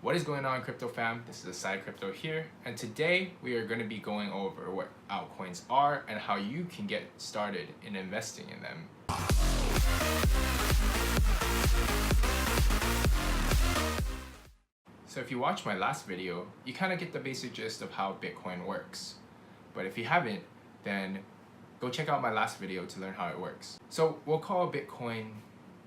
What is going on, crypto fam? This is Aside Crypto here, and today we are going to be going over what altcoins are and how you can get started in investing in them. So if you watched my last video, you kind of get the basic gist of how Bitcoin works. But if you haven't, then go check out my last video to learn how it works. So we'll call Bitcoin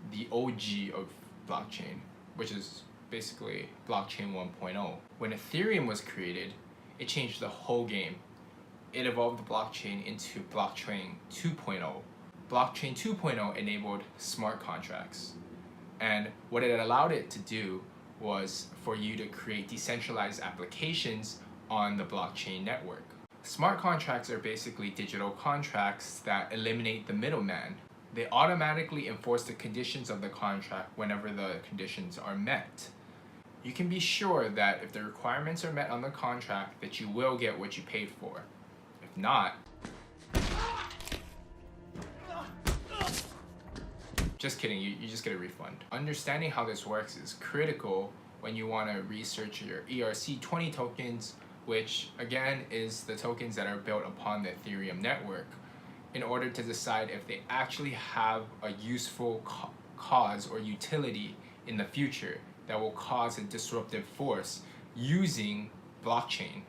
the OG of blockchain, which is basically blockchain 1.0. When Ethereum was created, it changed the whole game. It evolved the blockchain into blockchain 2.0. Blockchain 2.0 enabled smart contracts. And what it allowed it to do was for you to create decentralized applications on the blockchain network. Smart contracts are basically digital contracts that eliminate the middleman. They automatically enforce the conditions of the contract whenever the conditions are met. You can be sure that if the requirements are met on the contract, that you will get what you paid for. If not, just kidding, you just get a refund. Understanding how this works is critical when you want to research your ERC20 tokens, which again is the tokens that are built upon the Ethereum network, in order to decide if they actually have a useful cause or utility in the future that will cause a disruptive force using blockchain.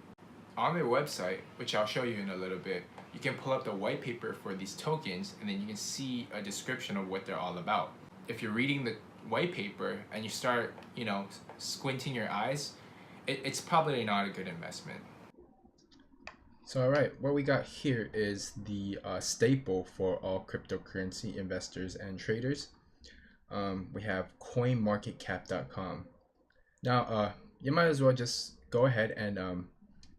On their website, which I'll show you in a little bit, you can pull up the white paper for these tokens, and then you can see a description of what they're all about. If you're reading the white paper and you start, squinting your eyes, it's probably not a good investment. So alright, what we got here is the staple for all cryptocurrency investors and traders. We have coinmarketcap.com. Now, you might as well just go ahead and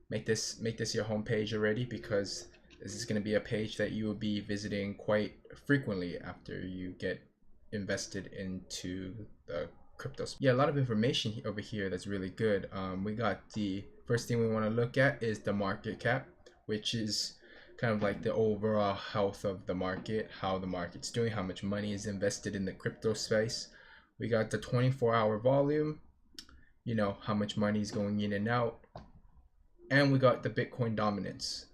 make this your homepage already, because this is going to be a page that you will be visiting quite frequently after you get invested into the cryptos. Yeah, a lot of information over here that's really good. We got the first thing we want to look at is the market cap, which is kind of like the overall health of the market, how the market's doing, how much money is invested in the crypto space. We got the 24-hour volume, how much money is going in and out. And we got the Bitcoin dominance,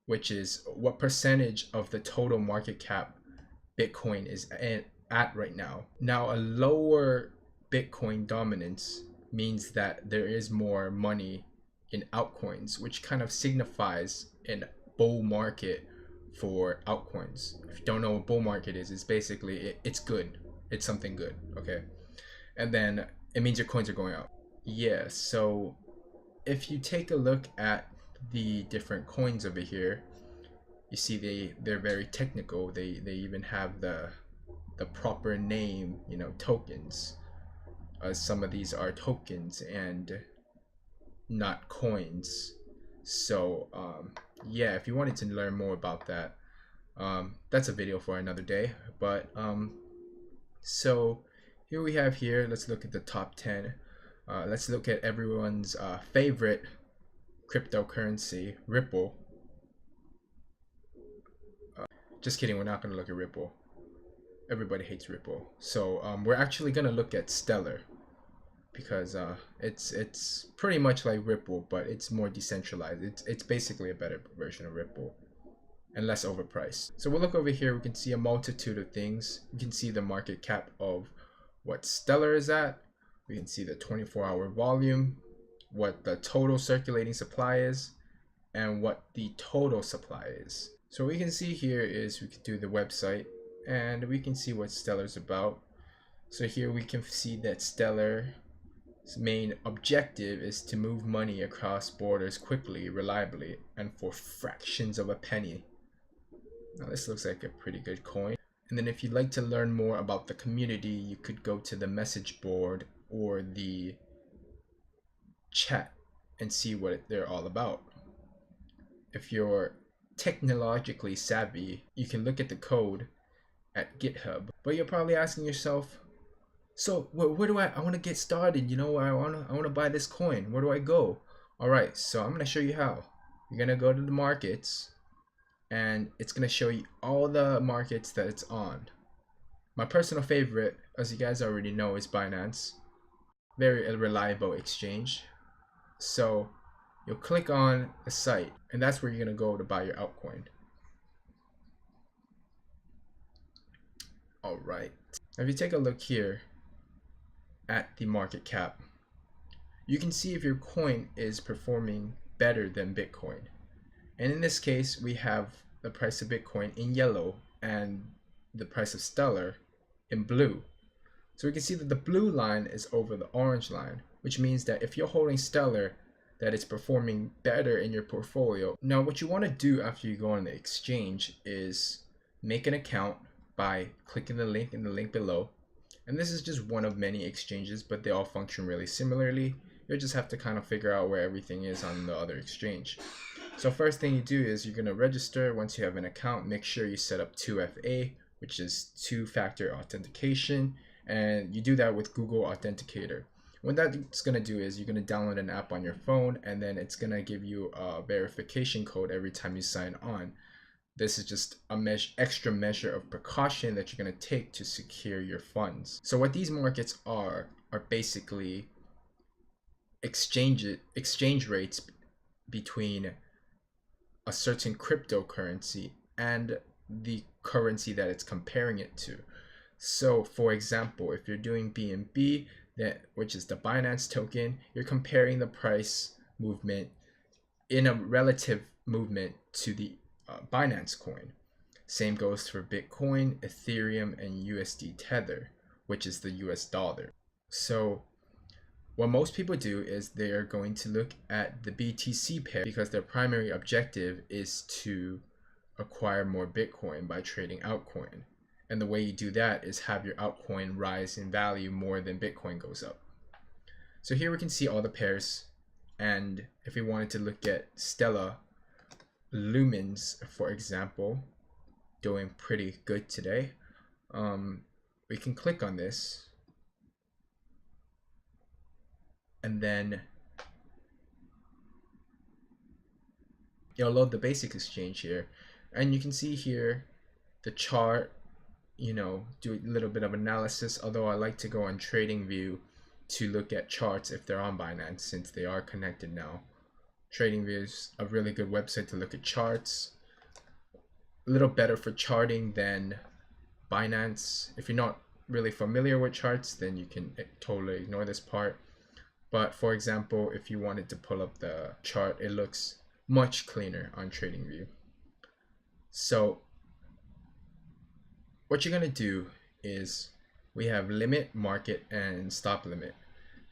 which is what percentage of the total market cap Bitcoin is at right now. Now, a lower Bitcoin dominance means that there is more money in altcoins, which kind of signifies an bull market for altcoins. If you don't know what bull market is, it's basically it's good. It's something good, okay? And then it means your coins are going up. Yeah, so if you take a look at the different coins over here, you see they're very technical. They even have the proper name, tokens. Some of these are tokens and not coins. So yeah, if you wanted to learn more about that, that's a video for another day. But so here we have let's look at the top 10. Let's look at everyone's favorite cryptocurrency, Ripple. Just kidding, we're not going to look at Ripple. Everybody hates Ripple. So we're actually going to look at Stellar, because it's pretty much like Ripple, but it's more decentralized. It's basically a better version of Ripple and less overpriced. So we'll look over here. We can see a multitude of things. We can see the market cap of what Stellar is at. We can see the 24-hour volume, what the total circulating supply is, and what the total supply is. So what we can see here is we can do the website, and we can see what Stellar's about. So here we can see that Stellar's main objective is to move money across borders quickly, reliably, and for fractions of a penny. Now this looks like a pretty good coin. And then if you'd like to learn more about the community, you could go to the message board or the chat and see what they're all about. If you're technologically savvy, you can look at the code at GitHub. But you're probably asking yourself, so where do I want to get started? I want to buy this coin. Where do I go? All right, so I'm going to show you how. You're going to go to the markets, and it's going to show you all the markets that it's on. My personal favorite, as you guys already know, is Binance. very reliable exchange. So you'll click on the site, and that's where you're going to go to buy your altcoin. All right. Now if you take a look here at the market cap, you can see if your coin is performing better than Bitcoin. And in this case, we have the price of Bitcoin in yellow and the price of Stellar in blue. So we can see that the blue line is over the orange line, which means that if you're holding Stellar, that it's performing better in your portfolio. Now, what you want to do after you go on the exchange is make an account by clicking the link in the link below. And this is just one of many exchanges, but they all function really similarly. You'll just have to kind of figure out where everything is on the other exchange. So first thing you do is you're going to register. Once you have an account, make sure you set up 2FA, which is two-factor authentication, and you do that with Google Authenticator. What that's going to do is you're going to download an app on your phone, and then it's going to give you a verification code every time you sign on. This is just a extra measure of precaution that you're going to take to secure your funds. So what these markets are basically exchange rates between a certain cryptocurrency and the currency that it's comparing it to. So for example, if you're doing BNB, which is the Binance token, you're comparing the price movement in a relative movement to the Binance coin. Same goes for Bitcoin, Ethereum, and USD Tether, which is the US dollar. So what most people do is they are going to look at the BTC pair because their primary objective is to acquire more Bitcoin by trading altcoin. And the way you do that is have your altcoin rise in value more than Bitcoin goes up. So here we can see all the pairs. And if we wanted to look at Stellar Lumens, for example, doing pretty good today, we can click on this. And then you'll load the basic exchange here. And you can see here the chart, do a little bit of analysis, although I like to go on TradingView to look at charts if they're on Binance since they are connected now. TradingView is a really good website to look at charts. A little better for charting than Binance. If you're not really familiar with charts, then you can totally ignore this part. But for example, if you wanted to pull up the chart, it looks much cleaner on TradingView. So what you're going to do is we have limit, market, and stop limit.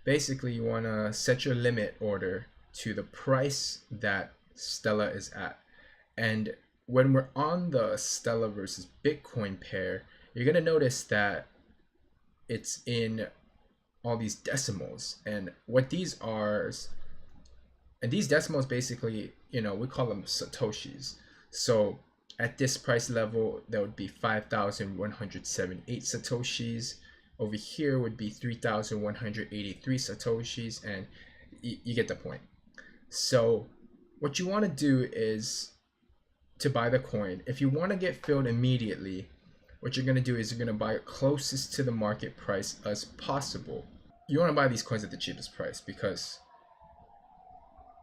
Basically, you want to set your limit order to the price that Stellar is at. And when we're on the Stellar versus Bitcoin pair, you're going to notice that it's in all these decimals. And what these are, and these decimals basically, we call them Satoshis. So at this price level, that would be 5,178 Satoshis. Over here would be 3,183 Satoshis, and you get the point. So what you want to do is to buy the coin. If you want to get filled immediately, what you're going to do is you're going to buy it closest to the market price as possible. You want to buy these coins at the cheapest price because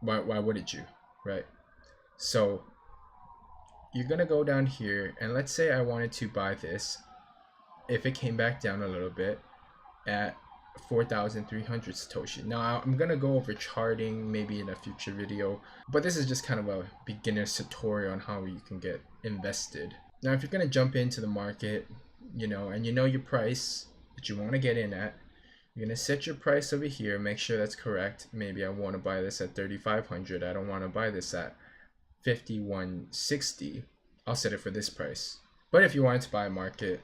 why wouldn't you, right? So you're going to go down here, and let's say I wanted to buy this. If it came back down a little bit at 4,300 Satoshi. Now I'm going to go over charting maybe in a future video, but this is just kind of a beginner's tutorial on how you can get invested. Now if you're going to jump into the market, and your price that you want to get in at, you're going to set your price over here, make sure that's correct. Maybe I want to buy this at 3,500. I don't want to buy this at 5,160. I'll set it for this price. But if you wanted to buy a market,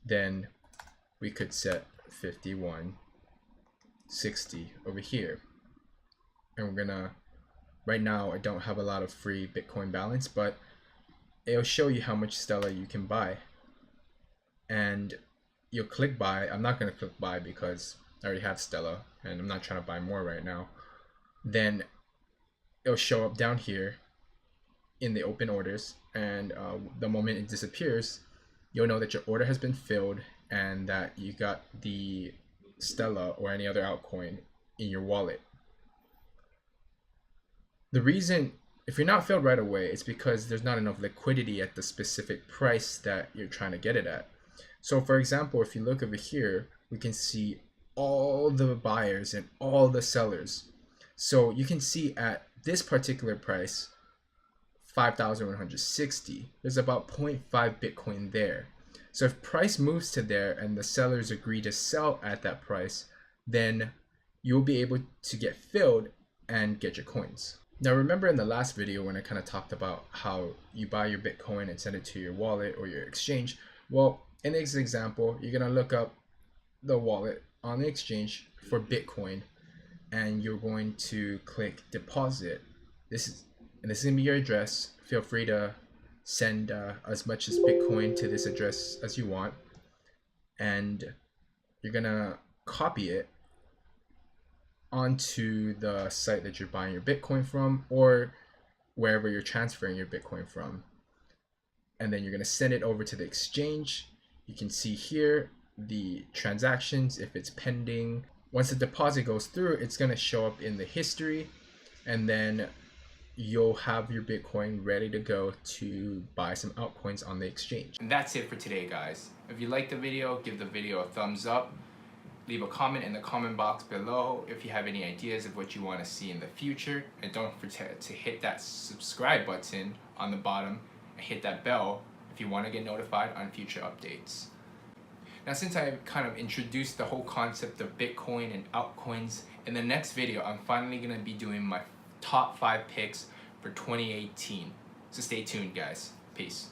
then we could set 5,160 over here. And we're gonna, right now I don't have a lot of free Bitcoin balance, but it'll show you how much Stellar you can buy. And you'll click buy. I'm not gonna click buy because I already have Stellar and I'm not trying to buy more right now. Then it'll show up down here in the open orders, and the moment it disappears, you'll know that your order has been filled and that you got the Stellar or any other altcoin in your wallet. The reason, if you're not filled right away, it's because there's not enough liquidity at the specific price that you're trying to get it at. So for example, if you look over here, we can see all the buyers and all the sellers. So you can see at this particular price, 5,160, there's about 0.5 Bitcoin there. So if price moves to there and the sellers agree to sell at that price, then you'll be able to get filled and get your coins. Now remember in the last video when I kind of talked about how you buy your Bitcoin and send it to your wallet or your exchange. Well, in this example, you're gonna look up the wallet on the exchange for Bitcoin and you're going to click deposit. This is gonna be your address. Feel free to send as much as Bitcoin to this address as you want, and you're gonna copy it onto the site that you're buying your Bitcoin from or wherever you're transferring your Bitcoin from, and then you're gonna send it over to the exchange. You can see here the transactions, if it's pending. Once the deposit goes through, it's gonna show up in the history, and then you'll have your Bitcoin ready to go to buy some altcoins on the exchange. And that's it for today, guys. If you liked the video, give the video a thumbs up. Leave a comment in the comment box below if you have any ideas of what you want to see in the future. And don't forget to hit that subscribe button on the bottom and hit that bell if you want to get notified on future updates. Now, since I've kind of introduced the whole concept of Bitcoin and altcoins, in the next video, I'm finally going to be doing my top 5 picks for 2018. So stay tuned, guys. Peace.